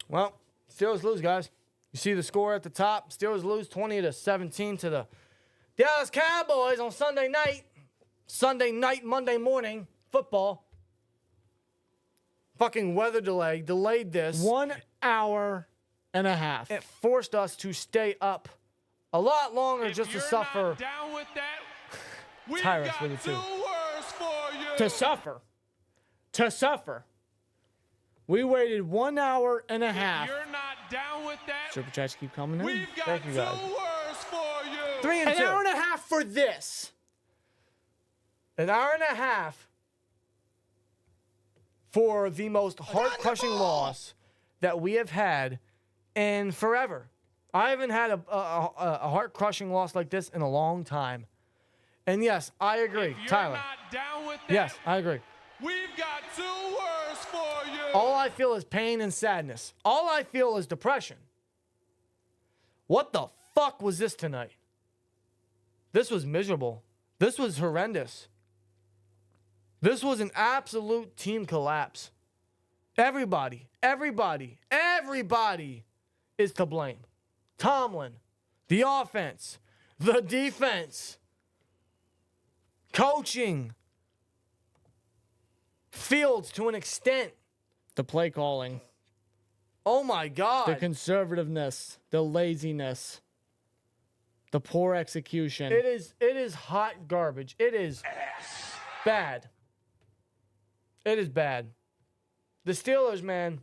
Well, Steelers lose, guys. You see the score at the top. Steelers lose 20-17 to the Dallas Cowboys on Sunday night. Sunday night, Monday morning football. Fucking weather delay. Delayed this. 1 hour and a half. It forced us to stay up a lot longer just to suffer. Not down with that, we've Tyrus got with it, too. 2 words for you. To suffer. To suffer. We waited 1 hour and a half. If you're not down with that, Super chats keep coming in. we've got Thank you, 2 guys. words for you. 3 and An 2. hour and a half for this. An hour and a half for the most heart-crushing loss that we have had in forever. I haven't had a heart-crushing loss like this in a long time. And yes, I agree, If you're Tyler. not down with that, Yes, I agree. we've got 2 words for you. All I feel is pain and sadness. All I feel is depression. What the fuck was this tonight? This was miserable. This was horrendous. This was an absolute team collapse. Everybody is to blame. Tomlin, the offense, the defense, coaching, Fields to an extent. The play calling. Oh my God. The conservativeness. The laziness. The poor execution. It is hot garbage. It is bad. It is bad. The Steelers, man,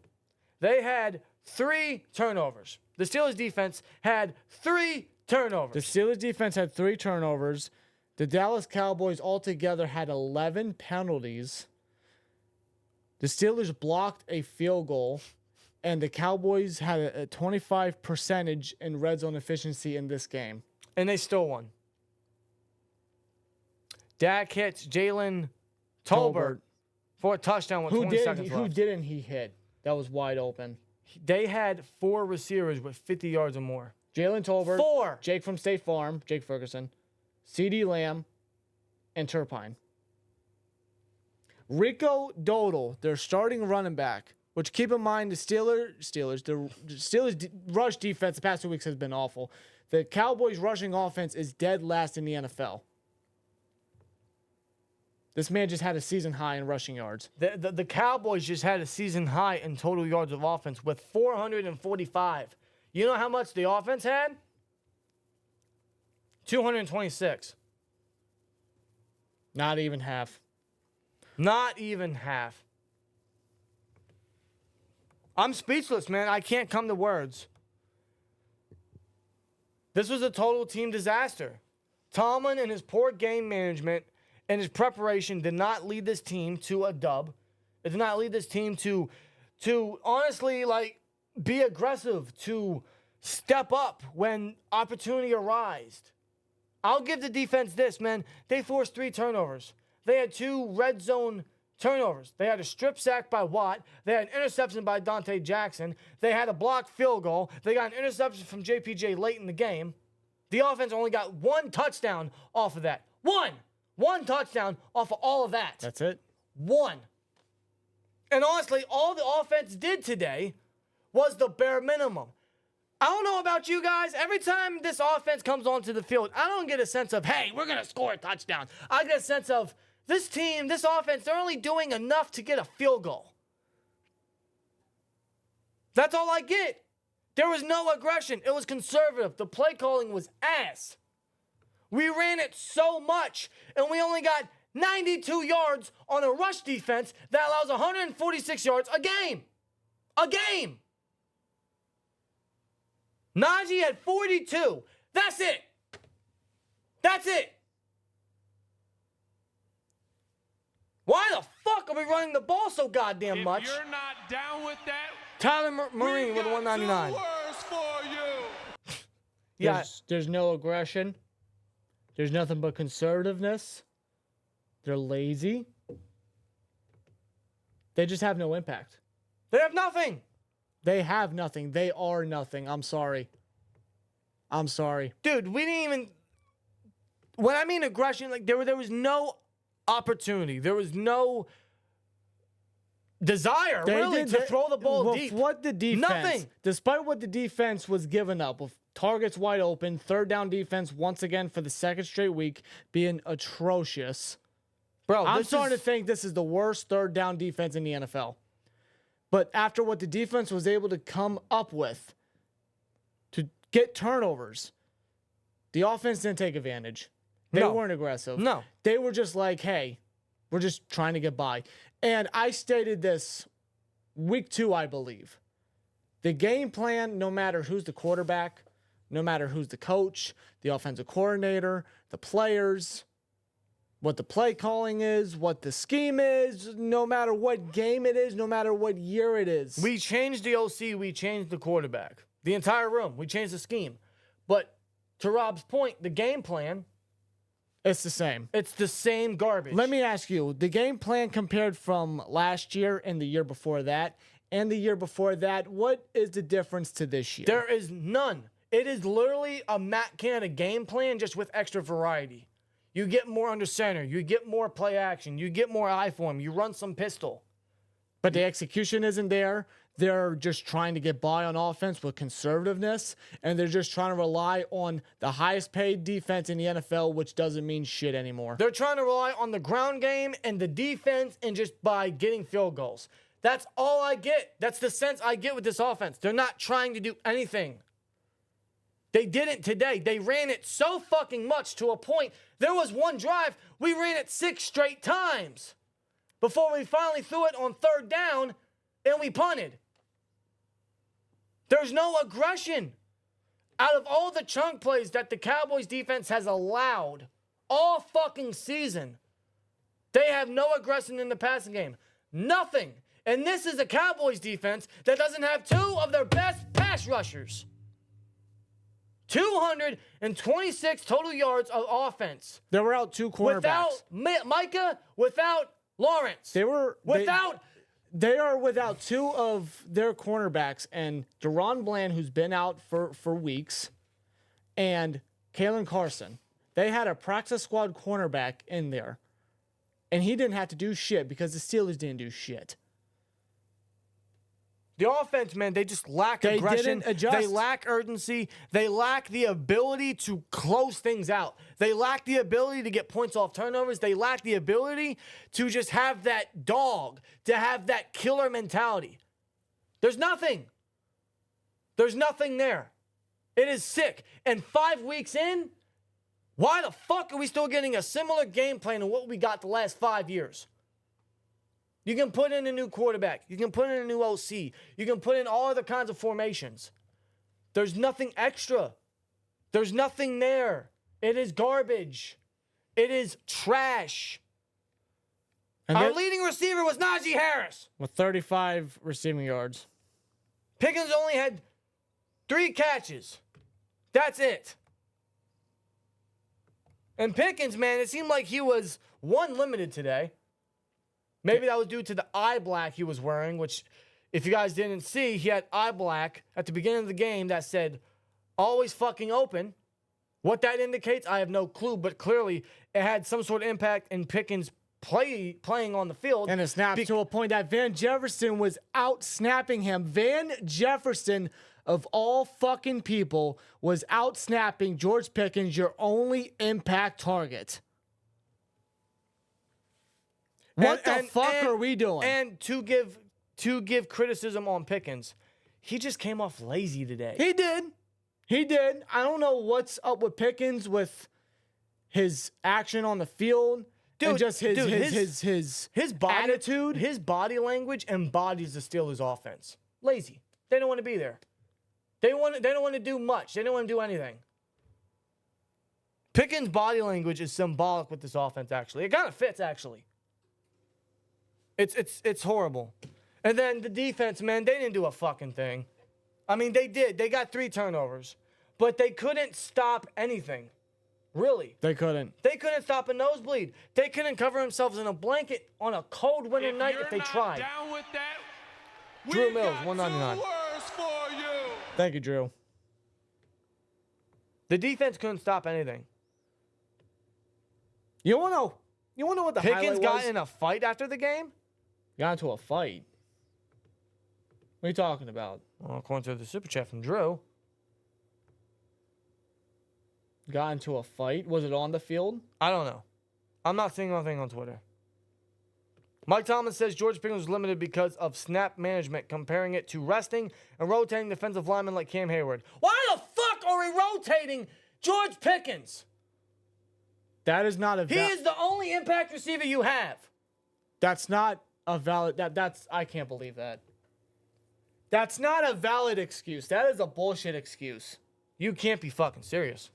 they had 3 turnovers. The Steelers defense had 3 turnovers. The Steelers defense had 3 turnovers. The Dallas Cowboys altogether had 11 penalties. The Steelers blocked a field goal, and the Cowboys had a 25% in red zone efficiency in this game. And they still won. Dak hits Jalen Tolbert for a touchdown with 20 seconds left. Who didn't he hit? That was wide open. They had 4 receivers with 50 yards or more. Jalen Tolbert. 4. Jake from State Farm. Jake Ferguson. CD Lamb. And Turpine. Rico Dodal, their starting running back, which keep in mind the Steelers rush defense the past 2 weeks has been awful. The Cowboys rushing offense is dead last in the NFL. This man just had a season high in rushing yards. The Cowboys just had a season high in total yards of offense with 445. You know how much the offense had? 226. Not even half. Not even half. I'm speechless, man. I can't come to words. This was a total team disaster. Tomlin and his poor game management and his preparation did not lead this team to a dub. It did not lead this team to honestly, like, be aggressive, to step up when opportunity arose. I'll give the defense this, man. They forced 3 turnovers. They had 2 red zone turnovers. They had a strip sack by Watt. They had an interception by Dante Jackson. They had a blocked field goal. They got an interception from JPJ late in the game. The offense only got 1 touchdown off of that. One touchdown off of all of that. That's it. 1. And honestly, all the offense did today was the bare minimum. I don't know about you guys. Every time this offense comes onto the field, I don't get a sense of, hey, we're going to score a touchdown. I get a sense of, this team, this offense, they're only doing enough to get a field goal. That's all I get. There was no aggression. It was conservative. The play calling was ass. We ran it so much, and we only got 92 yards on a rush defense that allows 146 yards a game. A game. Najee had 42. That's it. That's it. Why the fuck are we running the ball so goddamn much? If you're not down with that, Tyler Marine with a 199. 2 words for you. Yeah. There's no aggression. There's nothing but conservativeness. They're lazy. They just have no impact. They have nothing. They have nothing. They are nothing. I'm sorry. I'm sorry. Dude, we didn't even... When I mean aggression, like there was no opportunity. There was no desire, They really, did to that- throw the ball with deep. What the defense, Nothing. Despite what the defense was giving up, with targets wide open, third down defense once again for the second straight week being atrocious. Bro, I'm this starting is, to think this is the worst third down defense in the NFL. But after what the defense was able to come up with to get turnovers, the offense didn't take advantage. They No. weren't aggressive. No. They were just like, hey, we're just trying to get by. And I stated this week 2, I believe. The game plan, no matter who's the quarterback, no matter who's the coach, the offensive coordinator, the players, what the play calling is, what the scheme is, no matter what game it is, no matter what year it is. we changed the OC, we changed the quarterback. The entire room, we changed the scheme. But to Rob's point, the game plan, It's the same. it's the same garbage. Let me ask you, the game plan compared from last year and the year before that, and the year before that, what is the difference to this year? There is none. It is literally a Matt Canada game plan just with extra variety. You get more under center. You get more play action. You get more eye form. You run some pistol. But the execution isn't there. They're just trying to get by on offense with conservativeness, and they're just trying to rely on the highest paid defense in the NFL, which doesn't mean shit anymore. They're trying to rely on the ground game and the defense and just by getting field goals. That's all I get. That's the sense I get with this offense. They're not trying to do anything. They didn't today. They ran it so fucking much to a point. There was one drive, we ran it 6 straight times before we finally threw it on third down and we punted. There's no aggression. Out of all the chunk plays that the Cowboys defense has allowed all fucking season, they have no aggression in the passing game. Nothing. And this is a Cowboys defense that doesn't have 2 of their best pass rushers. 226 total yards of offense. They were out 2 cornerbacks. Without Micah, without Lawrence. They were without They are without 2 of their cornerbacks, and Deron Bland, who's been out for weeks, and Kalen Carson. They had a practice squad cornerback in there, and he didn't have to do shit because the Steelers didn't do shit. The offense, man, they just lack They aggression. didn't adjust. They lack urgency. They lack the ability to close things out. They lack the ability to get points off turnovers. They lack the ability to just have that dog, to have that killer mentality. There's nothing. There's nothing there. It is sick. And 5 weeks in, why the fuck are we still getting a similar game plan to what we got the last 5 years? You can put in a new quarterback. You can put in a new OC. You can put in all other kinds of formations. There's nothing extra. There's nothing there. It is garbage. It is trash. And Our they- leading receiver was Najee Harris. with 35 receiving yards. Pickens only had 3 catches. That's it. And Pickens, man, it seemed like he was limited today. Maybe that was due to the eye black he was wearing, which, if you guys didn't see, he had eye black at the beginning of the game that said, always fucking open. What that indicates, I have no clue, but clearly it had some sort of impact in Pickens playing on the field. And it snapped to a point that Van Jefferson was out snapping him. Van Jefferson, of all fucking people, was out snapping George Pickens, your only impact target. What the fuck are we doing? And to give criticism on Pickens, he just came off lazy today. He did. He did. I don't know what's up with Pickens with his action on the field. Dude, and just his body, attitude. his body language embodies the Steelers' offense. Lazy. They don't want to be there. They don't want to do much. They don't want to do anything. Pickens' body language is symbolic with this offense. Actually, it kind of fits. Actually, it's horrible. And then the defense, man, they didn't do a fucking thing. I mean, they did. They got 3 turnovers, but they couldn't stop anything. Really. They couldn't. They couldn't stop a nosebleed. They couldn't cover themselves in a blanket on a cold winter night if they tried. Down with that, Drew we've Mills, got 199. 2 words for you. Thank you, Drew. The defense couldn't stop anything. You want to know what the Pickens highlight got was? in a fight after the game. Got into a fight. What are you talking about? Well, according to the super chat from Drew. Got into a fight? Was it on the field? I don't know. I'm not seeing anything on Twitter. Mike Tomlin says George Pickens was limited because of snap management, comparing it to resting and rotating defensive linemen like Cam Hayward. Why the fuck are we rotating George Pickens? That is not a He is the only impact receiver you have. That's not a valid that's I can't believe that. That's not a valid excuse. That is a bullshit excuse. You can't be fucking serious.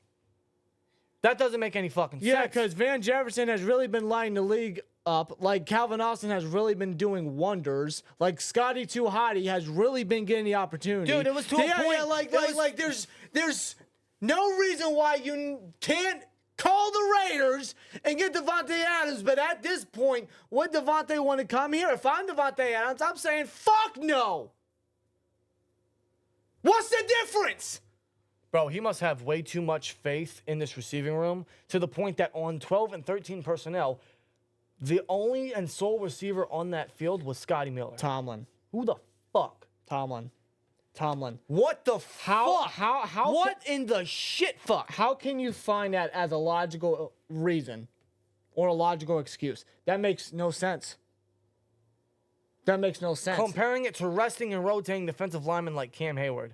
That doesn't make any fucking Yeah, sense. because Van Jefferson has really been lighting the league up. Like Calvin Austin has really been doing wonders. Like Scotty Too Hottie has really been getting the opportunity. Dude, it was to a point. Yeah, there's no reason why you can't call the Raiders and get Devontae Adams. But at this point, would Devontae want to come here? If I'm Devontae Adams, I'm saying fuck no. What's the difference? Bro, he must have way too much faith in this receiving room to the point that on 12 and 13 personnel, the only and sole receiver on that field was Scotty Miller. Tomlin. Who the fuck? Tomlin. What the fuck? How What in the shit fuck? How can you find that as a logical reason or a logical excuse? That makes no sense. Comparing it to resting and rotating defensive linemen like Cam Hayward.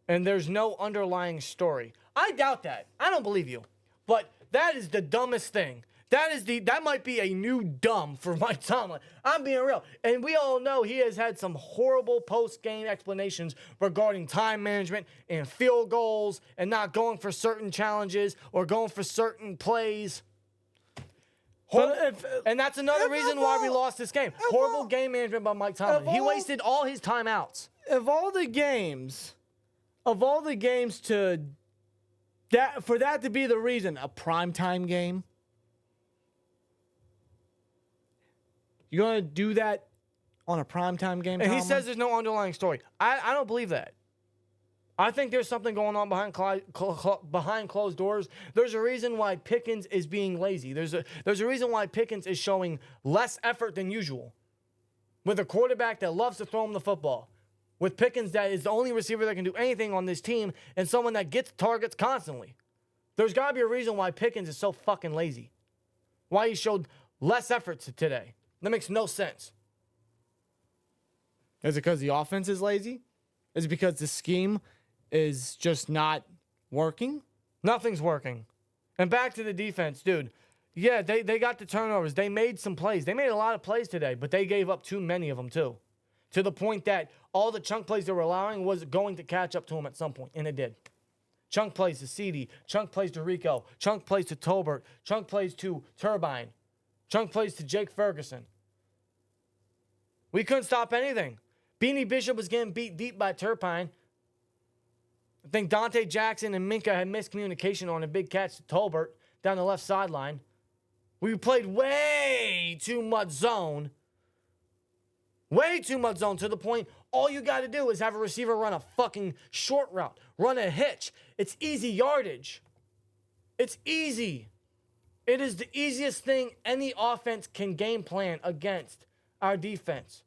And there's no underlying story. I doubt that. I don't believe you. But that is the dumbest thing. That might be a new dumb for Mike Tomlin. I'm being real. And we all know he has had some horrible post-game explanations regarding time management and field goals and not going for certain challenges or going for certain plays. And that's another reason why we lost this game. Horrible game management by Mike Tomlin. He wasted all his timeouts. Of all the games to that for that to be the reason, a primetime game. You're gonna do that on a primetime game? And he says there's no underlying story. I don't believe that. I think there's something going on behind closed doors. There's a reason why Pickens is being lazy. There's a reason why Pickens is showing less effort than usual. With a quarterback that loves to throw him the football. With Pickens that is the only receiver that can do anything on this team and someone that gets targets constantly. There's got to be a reason why Pickens is so fucking lazy. Why he showed less effort today. That makes no sense. Is it because the offense is lazy? Is it because the scheme is just not working? Nothing's working. And back to the defense, dude. Yeah, they got the turnovers. They made some plays. They made a lot of plays today, but they gave up too many of them too. To the point that all the chunk plays they were allowing was going to catch up to them at some point, and it did. Chunk plays to CD, chunk plays to Rico, chunk plays to Tolbert, chunk plays to Turbine, chunk plays to Jake Ferguson. We couldn't stop anything. Beanie Bishop was getting beat deep by Turpine. I think Dante Jackson and Minka had miscommunication on a big catch to Tolbert down the left sideline. We played way too much zone. Way too much zone to the point all you got to do is have a receiver run a fucking short route. Run a hitch. It's easy yardage. It's easy. It is the easiest thing any offense can game plan against our defense.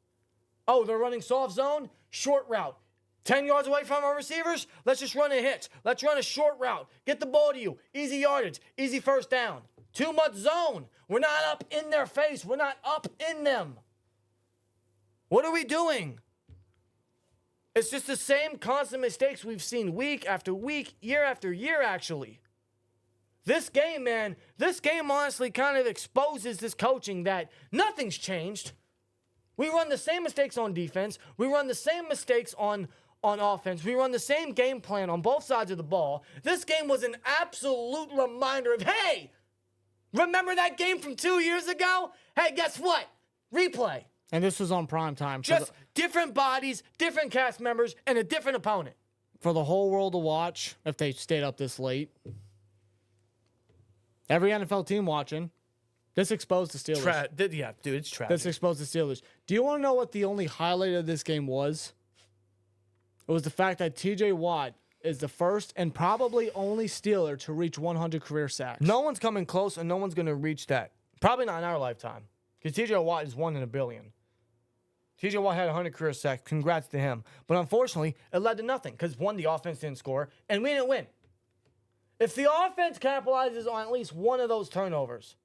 Oh, they're running soft zone? Short route. 10 yards away from our receivers? Let's just run a hitch. Let's run a short route. Get the ball to you. Easy yardage. Easy first down. Too much zone. We're not up in their face. We're not up in them. What are we doing? It's just the same constant mistakes we've seen week after week, year after year, actually. This game, man, honestly kind of exposes this coaching that nothing's changed. We run the same mistakes on defense. We run the same mistakes on offense. We run the same game plan on both sides of the ball. This game was an absolute reminder of, hey, remember that game from 2 years ago? Hey, guess what? Replay. And this was on prime time. Just different bodies, different cast members, and a different opponent. For the whole world to watch if they stayed up this late. Every NFL team watching. This exposed the Steelers. Yeah, dude, it's tragic. This exposed the Steelers. Do you want to know what the only highlight of this game was? It was the fact that TJ Watt is the first and probably only Steeler to reach 100 career sacks. No one's coming close, and no one's going to reach that. Probably not in our lifetime. Because TJ Watt is 1 in a billion. TJ Watt had 100 career sacks. Congrats to him. But unfortunately, it led to nothing because, one, the offense didn't score, and we didn't win. If the offense capitalizes on at least one of those turnovers,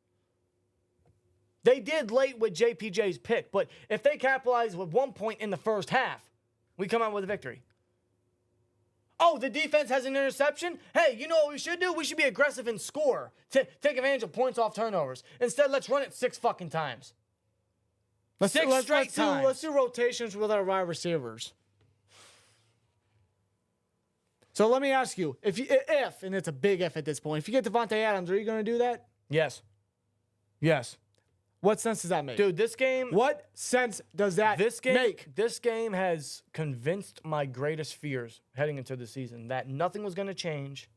they did late with JPJ's pick, but if they capitalize with 1 point in the first half, we come out with a victory. Oh, the defense has an interception? Hey, you know what we should do? We should be aggressive and score to take advantage of points off turnovers. Instead, let's run it 6 fucking times. Let's Six straight times. Let's do rotations with our wide receivers. So let me ask you, if, and it's a big if at this point, if you get Devontae Adams, are you going to do that? Yes. Yes. What sense does that make? Dude, this game... What sense does that make? This game has convinced my greatest fears heading into the season that nothing was going to change,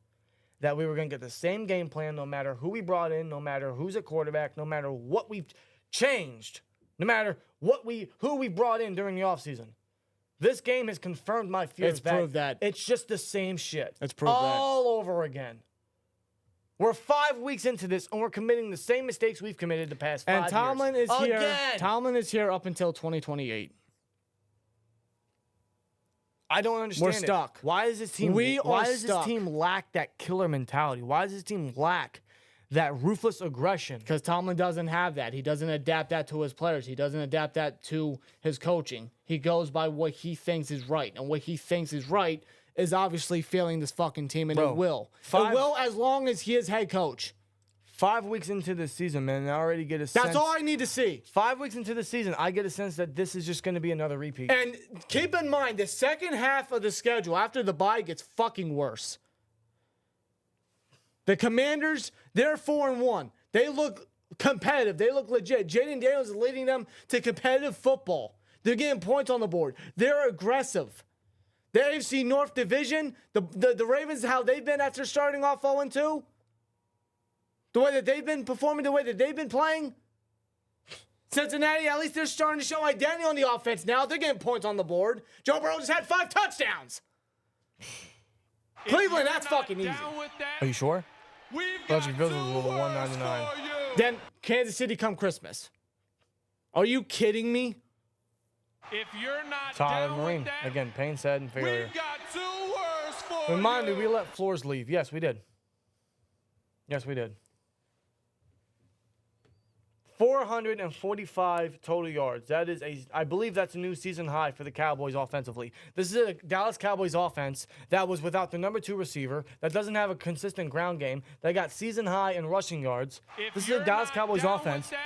that we were going to get the same game plan no matter who we brought in, no matter who's at quarterback, no matter what we changed, no matter who we brought in during the offseason. This game has confirmed my fears. It's proved that. It's just the same shit. It's proved all over again. We're 5 weeks into this, and we're committing the same mistakes we've committed the past 5 years. And Tomlin is here. Again. Tomlin is here up until 2028. I don't understand. We're stuck. Why does this team? Why does this team lack that killer mentality? Why does this team lack that ruthless aggression? Because Tomlin doesn't have that. He doesn't adapt that to his players. He doesn't adapt that to his coaching. He goes by what he thinks is right, and what he thinks is right is obviously failing this fucking team, and it will. It will as long as he is head coach. 5 weeks into this season, man, I already get a sense. That's all I need to see. 5 weeks into the season, I get a sense that this is just going to be another repeat. And keep in mind, the second half of the schedule after the bye gets fucking worse. The Commanders, they're 4-1. They look competitive. They look legit. Jaden Daniels is leading them to competitive football. They're getting points on the board. They're aggressive. The AFC North Division, the Ravens, how they've been after starting off 0-2, the way that they've been performing, the way that they've been playing. Cincinnati, at least they're starting to show identity on the offense now. They're getting points on the board. Joe Burrow just had 5 touchdowns. Cleveland, that's fucking easy. Are you sure? Budget Bills was $199. Then Kansas City come Christmas. Are you kidding me? If you're not Tyler down Marine. with that, Again, Payne said and failure. we've got 2 words for Remind me, you. we let Floors leave. Yes, we did. Yes, we did. 445 total yards. That is I believe that's a new season high for the Cowboys offensively. This is a Dallas Cowboys offense that was without the number 2 receiver, that doesn't have a consistent ground game, that got season high in rushing yards. If This is you're a Dallas not Cowboys down with offense. that,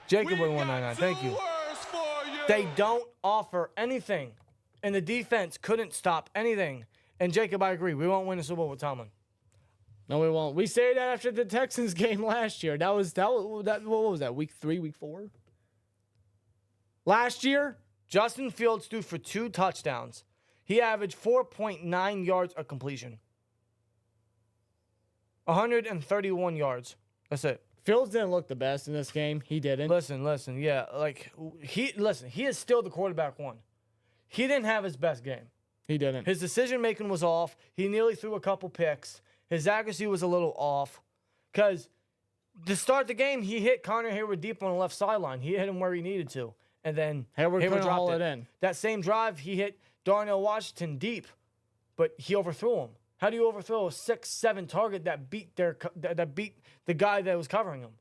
Jacob we've with got 199. 2 Thank you. words for you. They don't offer anything, and the defense couldn't stop anything. And Jacob, I agree. We won't win a Super Bowl with Tomlin. No, we won't. We say that after the Texans game last year. That was what was that? Week 3, week 4? Last year, Justin Fields threw for 2 touchdowns. He averaged 4.9 yards a completion. 131 yards. That's it. Fields didn't look the best in this game. He didn't. Listen. Yeah, like he is still the quarterback 1. He didn't have his best game. He didn't. His decision making was off. He nearly threw a couple picks. His accuracy was a little off. Because to start the game, he hit Connor Hayward deep on the left sideline. He hit him where he needed to. And then Hayward couldn't dropped haul it in. That same drive, he hit Darnell Washington deep, but he overthrew him. How do you overthrow a 6'7" target that beat the guy that was covering him?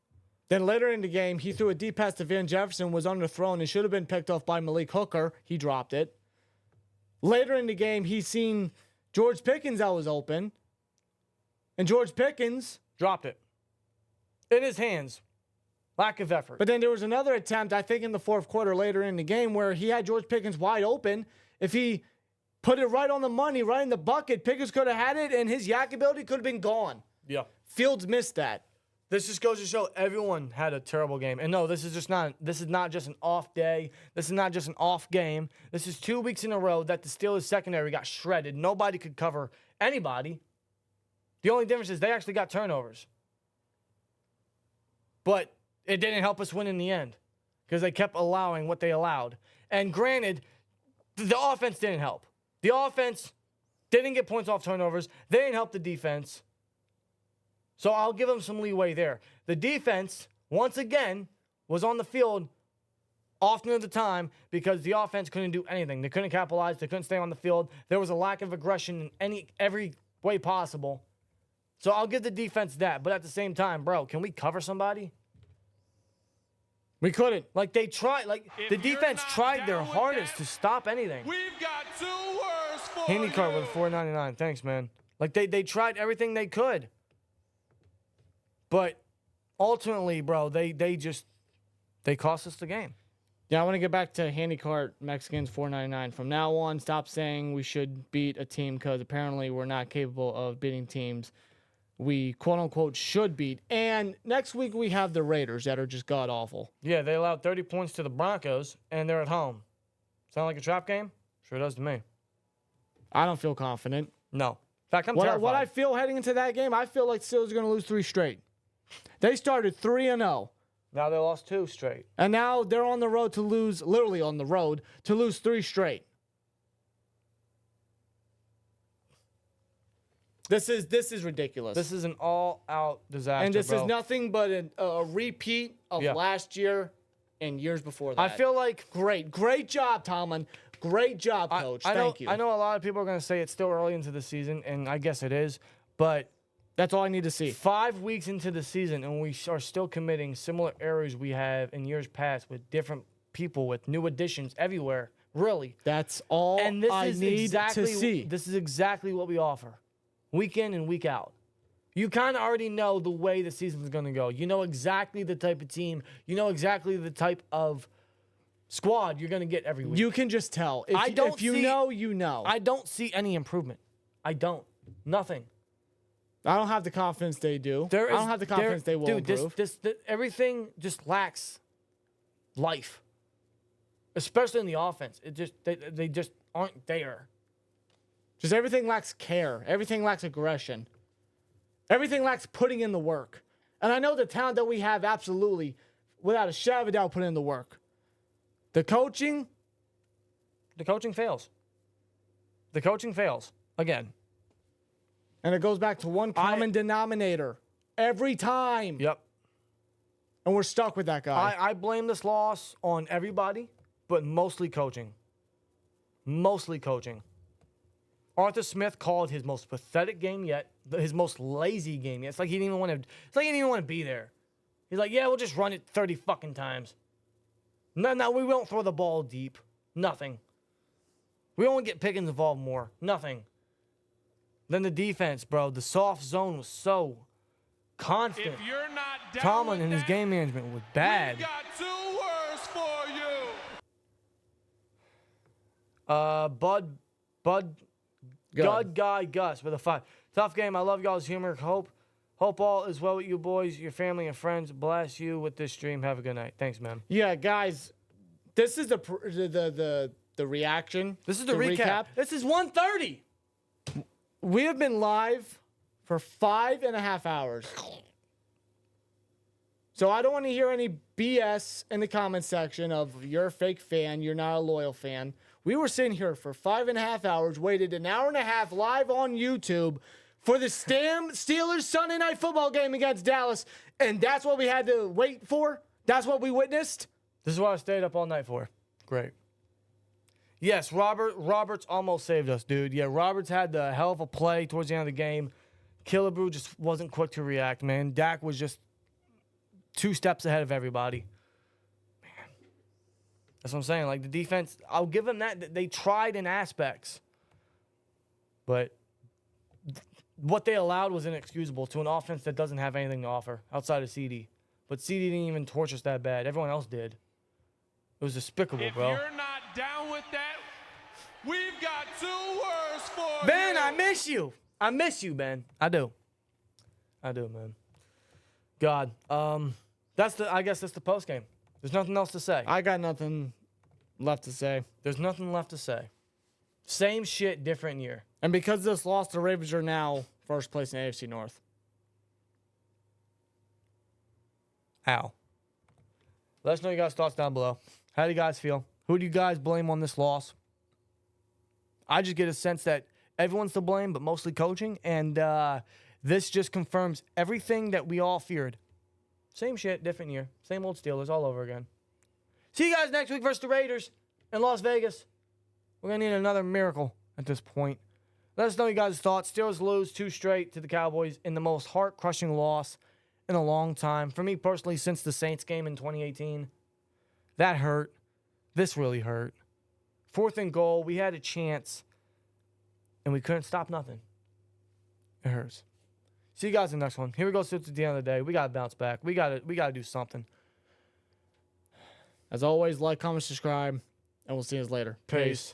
Then later in the game, he threw a deep pass to Van Jefferson, was underthrown, and should have been picked off by Malik Hooker. He dropped it. Later in the game, he seen George Pickens that was open, and George Pickens dropped it in his hands. Lack of effort. But then there was another attempt, I think in the 4th quarter later in the game, where he had George Pickens wide open. If he put it right on the money, right in the bucket, Pickens could have had it, and his yak ability could have been gone. Yeah. Fields missed that. This just goes to show everyone had a terrible game. And no, this is not just an off day. This is not just an off game. This is 2 weeks in a row that the Steelers secondary got shredded. Nobody could cover anybody. The only difference is they actually got turnovers. But it didn't help us win in the end because they kept allowing what they allowed. And granted, the offense didn't help. The offense didn't get points off turnovers. They didn't help the defense. So I'll give them some leeway there. The defense, once again, was on the field often at the time because the offense couldn't do anything. They couldn't capitalize. They couldn't stay on the field. There was a lack of aggression in every way possible. So I'll give the defense that. But at the same time, bro, can we cover somebody? We couldn't. Like, they tried. Like, If the you're defense not tried down their with hardest that, to stop anything. We've got 2 words for Handy you. card with $4.99. Thanks, man. Like, they tried everything they could. But ultimately, bro, they cost us the game. Yeah, I want to get back to handy cart Mexicans $4.99. From now on, stop saying we should beat a team because apparently we're not capable of beating teams we quote unquote should beat. And next week we have the Raiders that are just god awful. Yeah, they allowed 30 points to the Broncos, and they're at home. Sound like a trap game? Sure does to me. I don't feel confident. No. In fact, I'm terrified. What I feel heading into that game, I feel like Steelers are going to lose 3 straight. They started 3-0. Now they lost 2 straight. And now they're on the road to lose, literally on the road, to lose 3 straight. This is ridiculous. This is an all-out disaster, and this bro. is nothing but a repeat of Yeah. last year and years before that. I feel like Great job, Tomlin. Great job, Coach. Thank you. I know a lot of people are going to say it's still early into the season, and I guess it is, but That's all I need to see. 5 weeks into the season, and we are still committing similar errors we have in years past with different people, with new additions everywhere, really. That's all And this I is need exactly, to see. This is exactly what we offer, week in and week out. You kind of already know the way the season's going to go. You know exactly the type of team. You know exactly the type of squad you're going to get every week. You can just tell. If you know, you know. I don't see any improvement. I don't. Nothing. I don't have the confidence they do. I don't have the confidence they will improve. Everything just lacks life, especially in the offense. They just aren't there. Just everything lacks care. Everything lacks aggression. Everything lacks putting in the work. And I know the talent that we have absolutely, without a shadow of a doubt, put in the work. The coaching fails. The coaching fails again. And it goes back to one common denominator every time. Yep. And we're stuck with that guy. I blame this loss on everybody, but mostly coaching. Mostly coaching. Arthur Smith called his most pathetic game yet, his most lazy game yet. It's like he didn't even want to. It's like he didn't even want to be there. He's like, yeah, we'll just run it 30 fucking times. No, we won't throw the ball deep. Nothing. We won't get Pickens involved more. Nothing. Then the defense, bro. The soft zone was so constant. If you're not down Tomlin with and his that, game management was bad. we've got 2 words for you. Bud Guy Gus with a 5. Tough game. I love y'all's humor. Hope all is well with you boys, your family and friends. Bless you with this stream. Have a good night. Thanks, man. Yeah, guys, this is the reaction. This is the recap. This is 1:30. We have been live for 5.5 hours. So I don't want to hear any BS in the comment section of you're a fake fan, you're not a loyal fan. We were sitting here for 5.5 hours, waited an hour and a half live on YouTube for the Steelers Sunday Night Football game against Dallas, and that's what we had to wait for? That's what we witnessed? This is what I stayed up all night for. Great. Yes, Roberts almost saved us, dude. Yeah, Roberts had the hell of a play towards the end of the game. Killebrew just wasn't quick to react, man. Dak was just 2 steps ahead of everybody. Man. That's what I'm saying. Like, the defense, I'll give them that. They tried in aspects. But what they allowed was inexcusable to an offense that doesn't have anything to offer outside of CD. But CD didn't even torch us that bad. Everyone else did. It was despicable, If bro. you're not down with that, we've got 2 words for Ben, you. I miss you. I miss you, Ben. I do, man. God. I guess that's the post game. There's nothing else to say. I got nothing left to say. There's nothing left to say. Same shit, different year. And because of this loss, the Ravens are now first place in AFC North. How? Let us know your guys' thoughts down below. How do you guys feel? Who do you guys blame on this loss? I just get a sense that everyone's to blame, but mostly coaching. And this just confirms everything that we all feared. Same shit, different year. Same old Steelers all over again. See you guys next week versus the Raiders in Las Vegas. We're going to need another miracle at this point. Let us know you guys' thoughts. Steelers lose 2 straight to the Cowboys in the most heart-crushing loss in a long time. For me personally, since the Saints game in 2018. That hurt. This really hurt. 4th and goal. We had a chance, and we couldn't stop nothing. It hurts. See you guys in the next one. Here we go. So it's at the end of the day. We got to bounce back. We got to do something. As always, like, comment, subscribe, and we'll see you later. Peace.